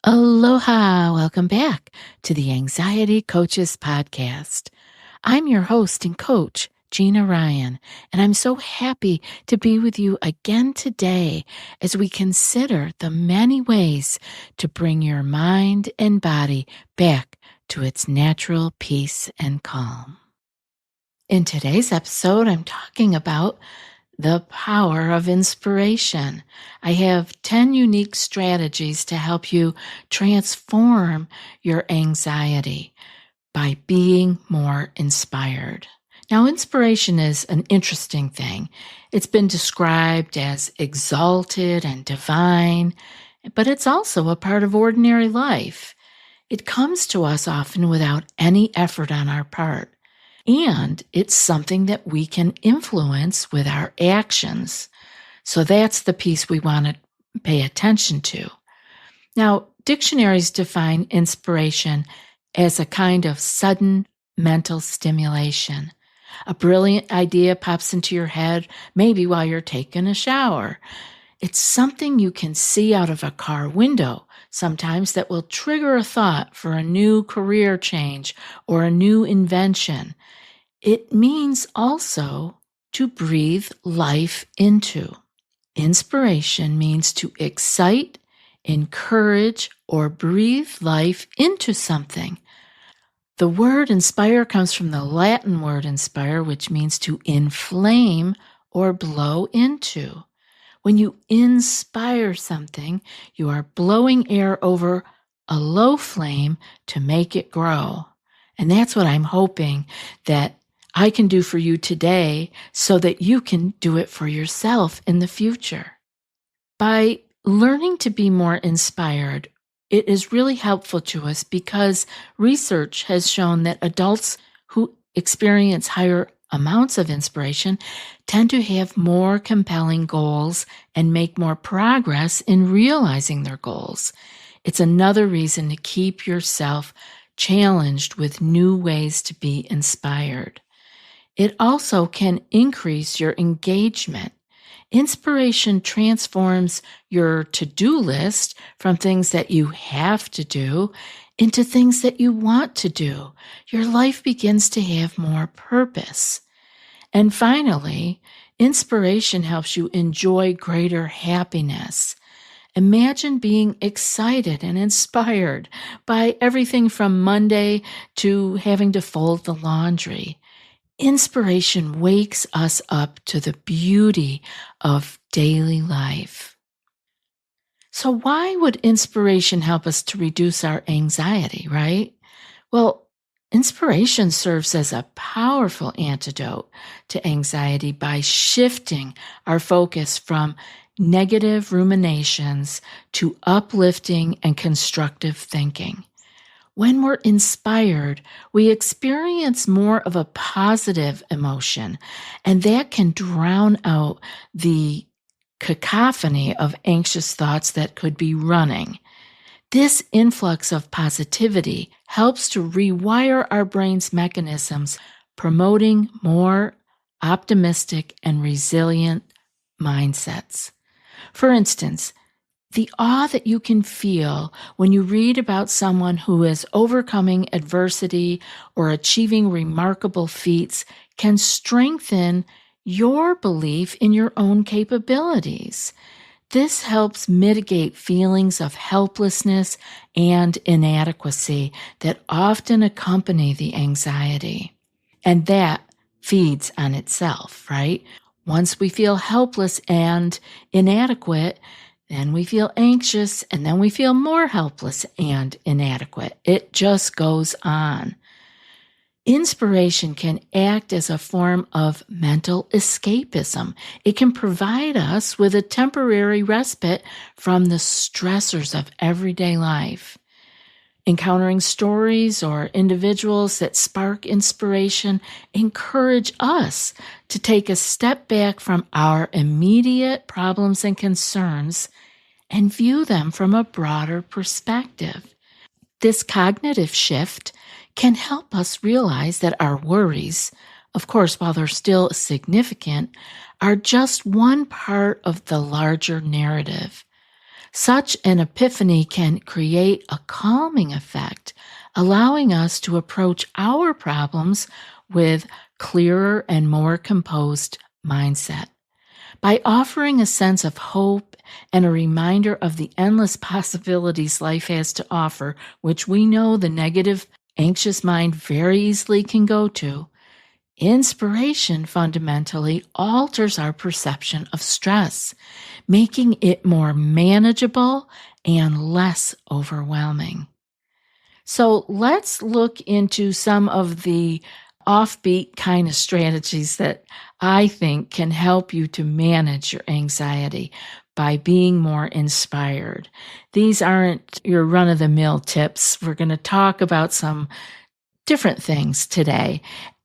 Aloha! Welcome back to the Anxiety Coaches Podcast. I'm your host and coach, Gina Ryan, and I'm so happy to be with you again today as we consider the many ways to bring your mind and body back to its natural peace and calm. In today's episode, I'm talking about the power of inspiration. I have 10 unique strategies to help you transform your anxiety by being more inspired. Now, inspiration is an interesting thing. It's been described as exalted and divine, but it's also a part of ordinary life. It comes to us often without any effort on our part. And it's something that we can influence with our actions. So that's the piece we want to pay attention to. Now, dictionaries define inspiration as a kind of sudden mental stimulation. A brilliant idea pops into your head, maybe while you're taking a shower. It's something you can see out of a car window sometimes that will trigger a thought for a new career change or a new invention. It means also to breathe life into. Inspiration means to excite, encourage, or breathe life into something. The word inspire comes from the Latin word inspire, which means to inflame or blow into. When you inspire something, you are blowing air over a low flame to make it grow. And that's what I'm hoping that I can do for you today so that you can do it for yourself in the future. By learning to be more inspired, it is really helpful to us because research has shown that adults who experience higher amounts of inspiration tend to have more compelling goals and make more progress in realizing their goals. It's another reason to keep yourself challenged with new ways to be inspired. It also can increase your engagement. Inspiration transforms your to-do list from things that you have to do into things that you want to do. Your life begins to have more purpose. And finally, inspiration helps you enjoy greater happiness. Imagine being excited and inspired by everything from Monday to having to fold the laundry. Inspiration wakes us up to the beauty of daily life. So why would inspiration help us to reduce our anxiety, right? Well, inspiration serves as a powerful antidote to anxiety by shifting our focus from negative ruminations to uplifting and constructive thinking. When we're inspired, we experience more of a positive emotion, and that can drown out the cacophony of anxious thoughts that could be running. This influx of positivity helps to rewire our brain's mechanisms, promoting more optimistic and resilient mindsets. For instance, the awe that you can feel when you read about someone who is overcoming adversity or achieving remarkable feats can strengthen your belief in your own capabilities. This helps mitigate feelings of helplessness and inadequacy that often accompany the anxiety. And that feeds on itself, right? Once we feel helpless and inadequate, then we feel anxious, and then we feel more helpless and inadequate. It just goes on. Inspiration can act as a form of mental escapism. It can provide us with a temporary respite from the stressors of everyday life. Encountering stories or individuals that spark inspiration encourage us to take a step back from our immediate problems and concerns and view them from a broader perspective. This cognitive shift can help us realize that our worries, of course, while they're still significant, are just one part of the larger narrative. Such an epiphany can create a calming effect, allowing us to approach our problems with clearer and more composed mindset. By offering a sense of hope and a reminder of the endless possibilities life has to offer, which we know the negative, anxious mind very easily can go to, inspiration fundamentally alters our perception of stress, making it more manageable and less overwhelming. So let's look into some of the offbeat kind of strategies that I think can help you to manage your anxiety by being more inspired. These aren't your run-of-the-mill tips. We're going to talk about some different things today,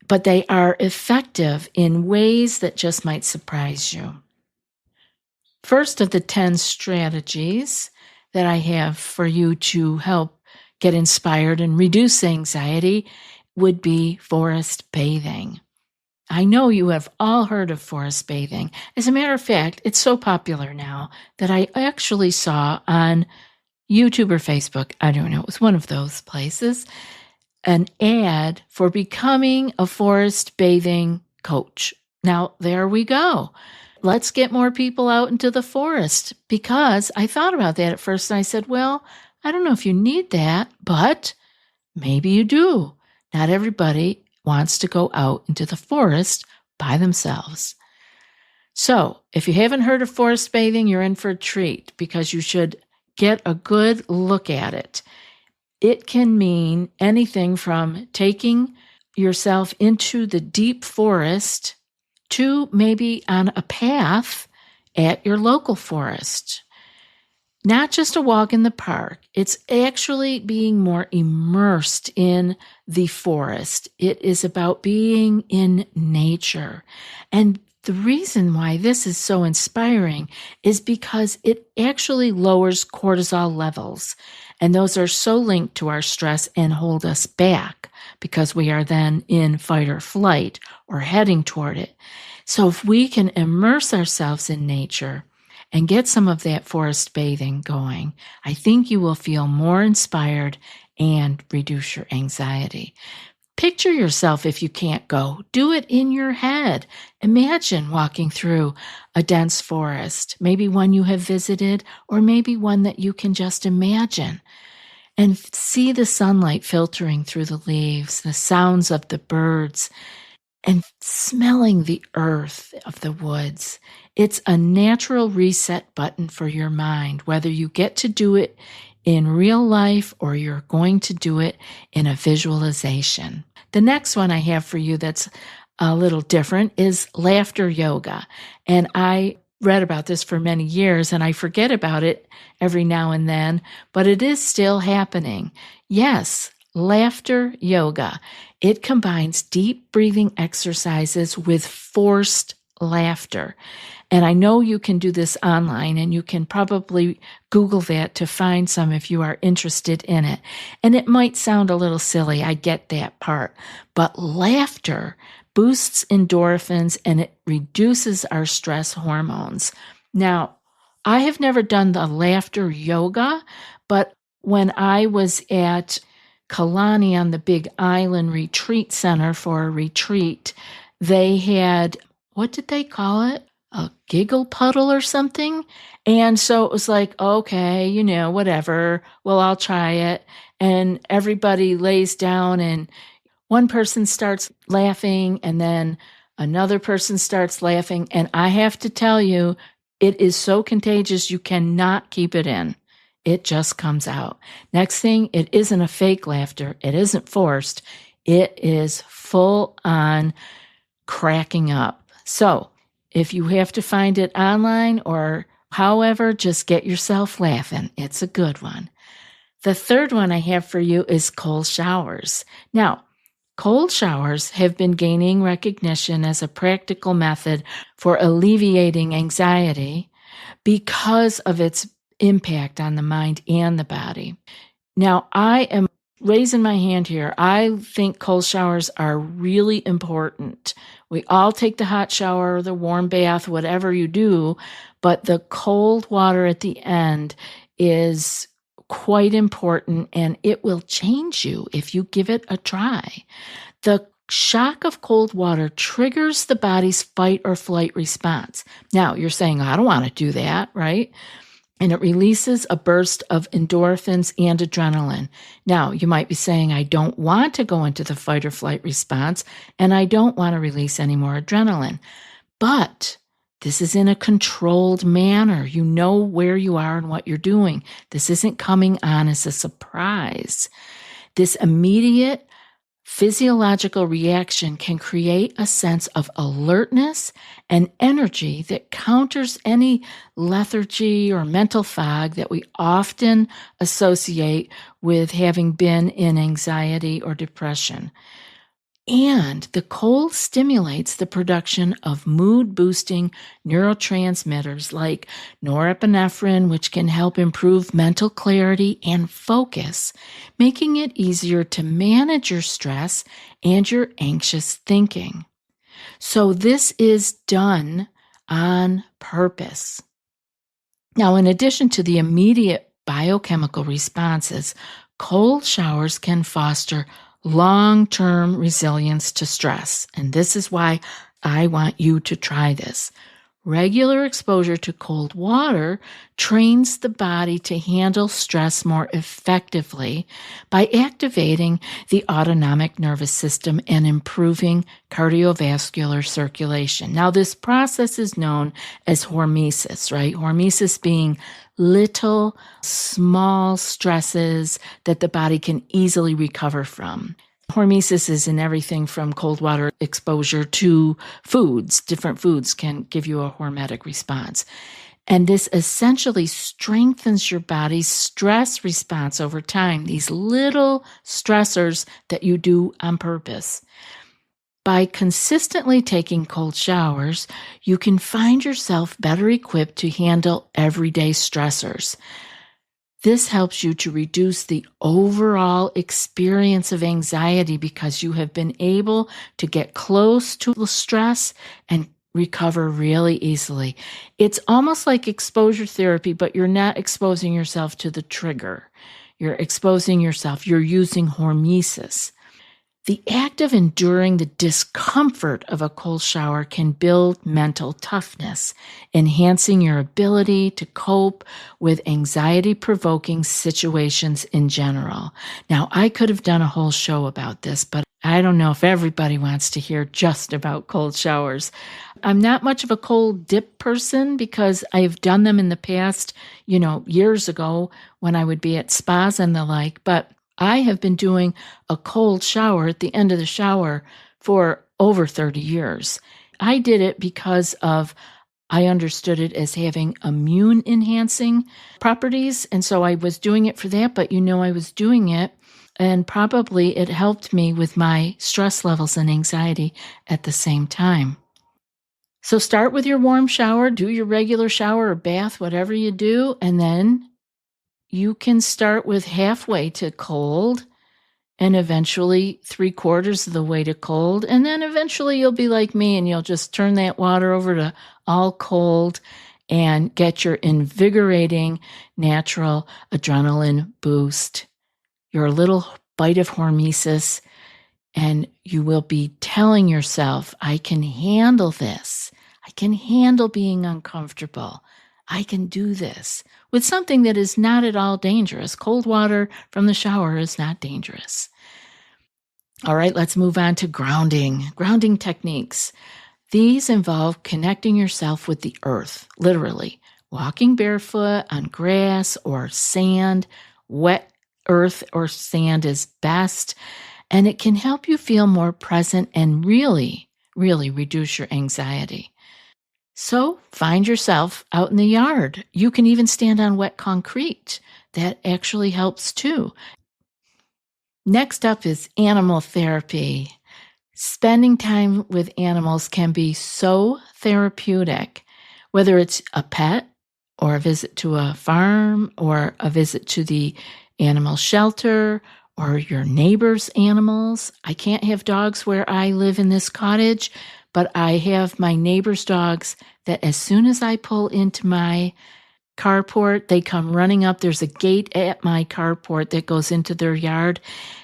but they are effective in ways that just might surprise you. First of the 10 strategies that I have for you to help get inspired and reduce anxiety would be forest bathing. I know you have all heard of forest bathing. As a matter of fact, it's so popular now that I actually saw on YouTube or Facebook, I don't know, it was one of those places, an ad for becoming a forest bathing coach. Now, there we go. Let's get more people out into the forest, because I thought about that at first and I said, well, I don't know if you need that, but maybe you do. Not everybody wants to go out into the forest by themselves. So if you haven't heard of forest bathing, you're in for a treat, because you should get a good look at it. It can mean anything from taking yourself into the deep forest to maybe on a path at your local forest. Not just a walk in the park. It's actually being more immersed in the forest. It is about being in nature. And the reason why this is so inspiring is because it actually lowers cortisol levels. And those are so linked to our stress and hold us back, because we are then in fight or flight or heading toward it. So if we can immerse ourselves in nature and get some of that forest bathing going, I think you will feel more inspired and reduce your anxiety. Picture yourself, if you can't go, do it in your head. Imagine walking through a dense forest, maybe one you have visited, or maybe one that you can just imagine, and see the sunlight filtering through the leaves, the sounds of the birds, and smelling the earth of the woods. It's a natural reset button for your mind, whether you get to do it in real life or you're going to do it in a visualization. The next one I have for you that's a little different is laughter yoga. And I read about this for many years, and I forget about it every now and then, but it is still happening. Yes, laughter yoga. It combines deep breathing exercises with forced laughter. And I know you can do this online, and you can probably Google that to find some if you are interested in it. And it might sound a little silly, I get that part, but laughter boosts endorphins and it reduces our stress hormones. Now, I have never done the laughter yoga, but when I was at Kalani on the Big Island Retreat Center for a retreat, they had, what did they call it? A giggle puddle or something. And so it was like, okay, whatever. Well, I'll try it. And everybody lays down and one person starts laughing and then another person starts laughing. And I have to tell you, it is so contagious, you cannot keep it in. It just comes out. Next thing, it isn't a fake laughter. It isn't forced. It is full on cracking up. So if you have to find it online or however, just get yourself laughing. It's a good one. The third one I have for you is cold showers. Now, cold showers have been gaining recognition as a practical method for alleviating anxiety because of its impact on the mind and the body. Now, I am raising my hand here. I think cold showers are really important. We all take the hot shower, the warm bath, whatever you do, but the cold water at the end is quite important, and it will change you if you give it a try. The shock of cold water triggers the body's fight or flight response. Now, you're saying, I don't want to do that, right? And it releases a burst of endorphins and adrenaline. Now, you might be saying, I don't want to go into the fight or flight response, and I don't want to release any more adrenaline. But this is in a controlled manner. You know where you are and what you're doing. This isn't coming on as a surprise. This immediate physiological reaction can create a sense of alertness and energy that counters any lethargy or mental fog that we often associate with having been in anxiety or depression. And the cold stimulates the production of mood-boosting neurotransmitters like norepinephrine, which can help improve mental clarity and focus, making it easier to manage your stress and your anxious thinking. So this is done on purpose. Now, in addition to the immediate biochemical responses, cold showers can foster long-term resilience to stress. And this is why I want you to try this. Regular exposure to cold water trains the body to handle stress more effectively by activating the autonomic nervous system and improving cardiovascular circulation. Now, this process is known as hormesis, right? Hormesis being little, small stresses that the body can easily recover from. Hormesis is in everything from cold water exposure to foods. Different foods can give you a hormetic response. And this essentially strengthens your body's stress response over time, these little stressors that you do on purpose. By consistently taking cold showers, you can find yourself better equipped to handle everyday stressors. This helps you to reduce the overall experience of anxiety because you have been able to get close to the stress and recover really easily. It's almost like exposure therapy, but you're not exposing yourself to the trigger. You're exposing yourself. You're using hormesis. The act of enduring the discomfort of a cold shower can build mental toughness, enhancing your ability to cope with anxiety-provoking situations in general. Now, I could have done a whole show about this, but I don't know if everybody wants to hear just about cold showers. I'm not much of a cold dip person because I've done them in the past, years ago when I would be at spas and the like, but I have been doing a cold shower at the end of the shower for over 30 years. I did it because I understood it as having immune enhancing properties. And so I was doing it for that, but I was doing it and probably it helped me with my stress levels and anxiety at the same time. So start with your warm shower, do your regular shower or bath, whatever you do, and then you can start with halfway to cold and eventually 3/4 of the way to cold. And then eventually you'll be like me and you'll just turn that water over to all cold and get your invigorating natural adrenaline boost, your little bite of hormesis, and you will be telling yourself, I can handle this. I can handle being uncomfortable. I can do this with something that is not at all dangerous. Cold water from the shower is not dangerous. All right, let's move on to grounding techniques. These involve connecting yourself with the earth, literally, walking barefoot on grass or sand. Wet earth or sand is best, and it can help you feel more present and really, really reduce your anxiety. So find yourself out in the yard. You can even stand on wet concrete. That actually helps too. Next up is animal therapy. Spending time with animals can be so therapeutic, whether it's a pet or a visit to a farm or a visit to the animal shelter or your neighbor's animals. I can't have dogs where I live in this cottage, but I have my neighbor's dogs that as soon as I pull into my carport. They come running up. There's a gate at my carport that goes into their yard,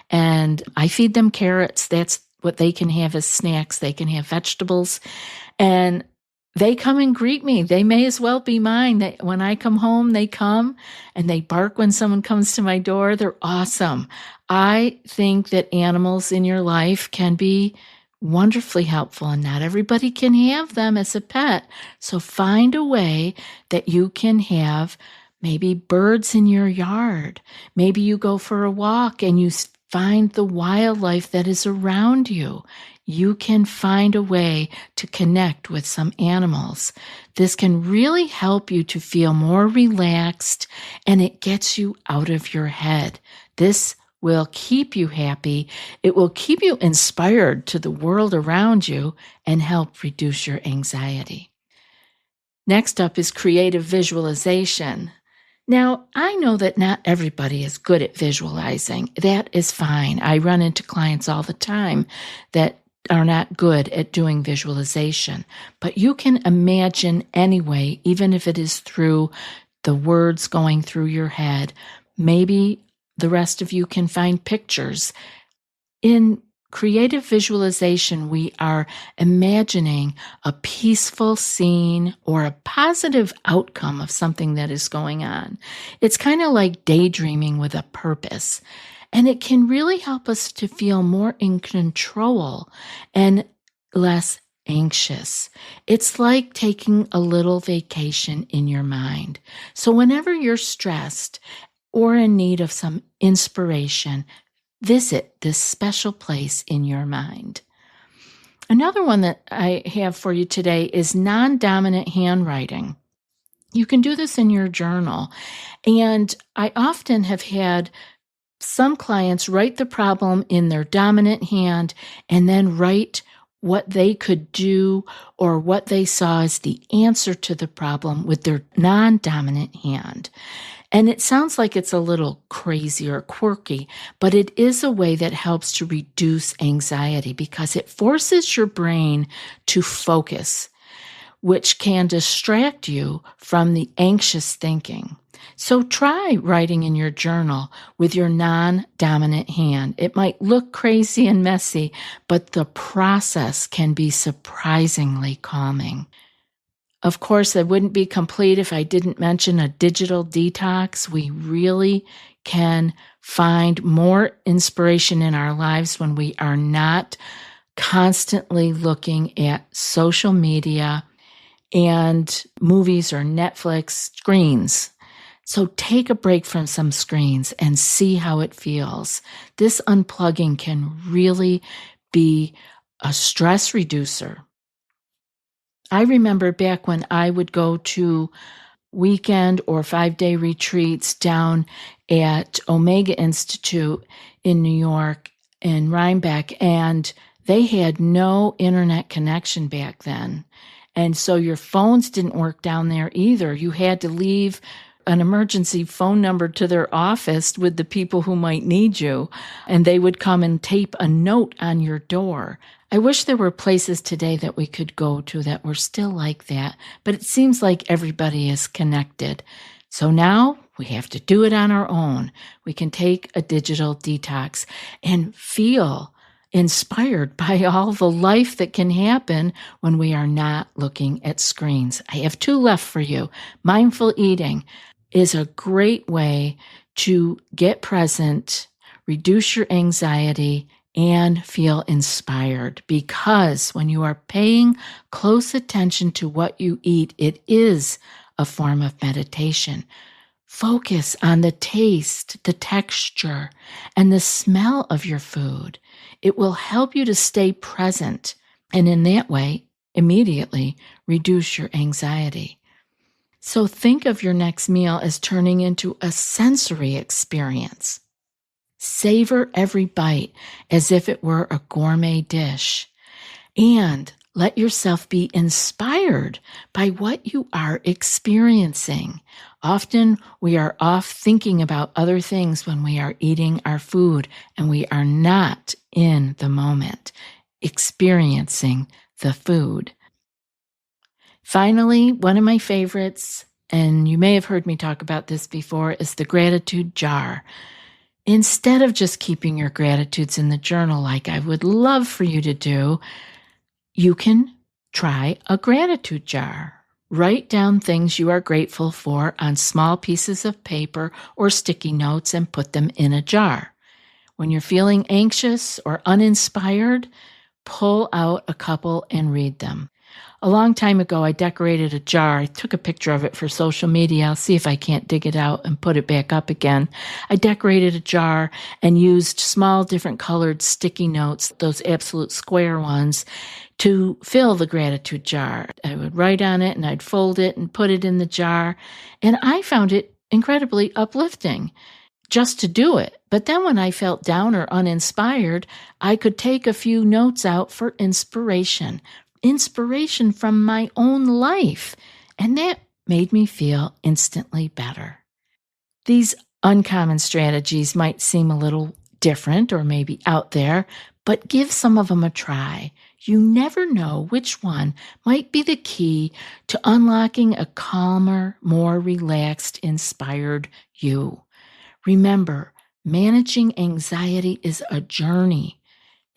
and I feed them carrots. That's what they can have as snacks. They can have vegetables, and they come and greet me. They may as well be mine. When I come home, they come and they bark when someone comes to my door. They're awesome. I think that animals in your life can be wonderfully helpful, and not everybody can have them as a pet. So find a way that you can have maybe birds in your yard. Maybe you go for a walk and you find the wildlife that is around you. You can find a way to connect with some animals. This can really help you to feel more relaxed, and it gets you out of your head. This will keep you happy. It will keep you inspired to the world around you and help reduce your anxiety. Next up is creative visualization. Now, I know that not everybody is good at visualizing. That is fine. I run into clients all the time that are not good at doing visualization, but you can imagine anyway, even if it is through the words going through your head. Maybe the rest of you can find pictures. In creative visualization, we are imagining a peaceful scene or a positive outcome of something that is going on. It's kind of like daydreaming with a purpose, and it can really help us to feel more in control and less anxious. It's like taking a little vacation in your mind. So whenever you're stressed or in need of some inspiration, visit this special place in your mind. Another one that I have for you today is non-dominant handwriting. You can do this in your journal. And I often have had some clients write the problem in their dominant hand and then write what they could do or what they saw as the answer to the problem with their non-dominant hand. And it sounds like it's a little crazy or quirky, but it is a way that helps to reduce anxiety because it forces your brain to focus, which can distract you from the anxious thinking. So try writing in your journal with your non-dominant hand. It might look crazy and messy, but the process can be surprisingly calming. Of course, I wouldn't be complete if I didn't mention a digital detox. We really can find more inspiration in our lives when we are not constantly looking at social media and movies or Netflix screens. So take a break from some screens and see how it feels. This unplugging can really be a stress reducer. I remember back when I would go to weekend or 5-day retreats down at Omega Institute in New York in Rhinebeck, and they had no internet connection back then. And so your phones didn't work down there either. You had to leave an emergency phone number to their office with the people who might need you, and they would come and tape a note on your door. I wish there were places today that we could go to that were still like that, but it seems like everybody is connected. So now we have to do it on our own. We can take a digital detox and feel inspired by all the life that can happen when we are not looking at screens. I have 2 left for you. Mindful eating is a great way to get present, reduce your anxiety, and feel inspired, because when you are paying close attention to what you eat, it is a form of meditation. Focus on the taste, the texture, and the smell of your food. It will help you to stay present, and in that way, immediately reduce your anxiety. So think of your next meal as turning into a sensory experience. Savor every bite as if it were a gourmet dish, and let yourself be inspired by what you are experiencing. Often we are off thinking about other things when we are eating our food, and we are not in the moment, experiencing the food. Finally, one of my favorites, and you may have heard me talk about this before, is the gratitude jar. Instead of just keeping your gratitudes in the journal like I would love for you to do, you can try a gratitude jar. Write down things you are grateful for on small pieces of paper or sticky notes and put them in a jar. When you're feeling anxious or uninspired, pull out a couple and read them. A long time ago, I decorated a jar. I took a picture of it for social media. I'll see if I can't dig it out and put it back up again. I decorated a jar and used small different colored sticky notes, those absolute square ones, to fill the gratitude jar. I would write on it and I'd fold it and put it in the jar. And I found it incredibly uplifting just to do it. But then when I felt down or uninspired, I could take a few notes out for inspiration from my own life. And that made me feel instantly better. These uncommon strategies might seem a little different or maybe out there, but give some of them a try. You never know which one might be the key to unlocking a calmer, more relaxed, inspired you. Remember, managing anxiety is a journey.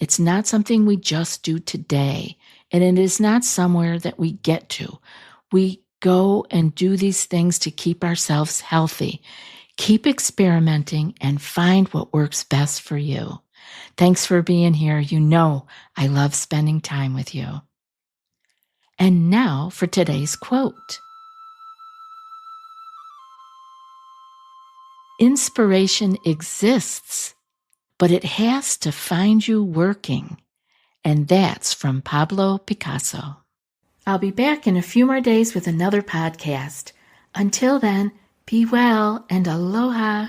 It's not something we just do today, and it is not somewhere that we get to. We go and do these things to keep ourselves healthy. Keep experimenting and find what works best for you. Thanks for being here. You know I love spending time with you. And now for today's quote. Inspiration exists, but it has to find you working. And that's from Pablo Picasso. I'll be back in a few more days with another podcast. Until then, be well and aloha.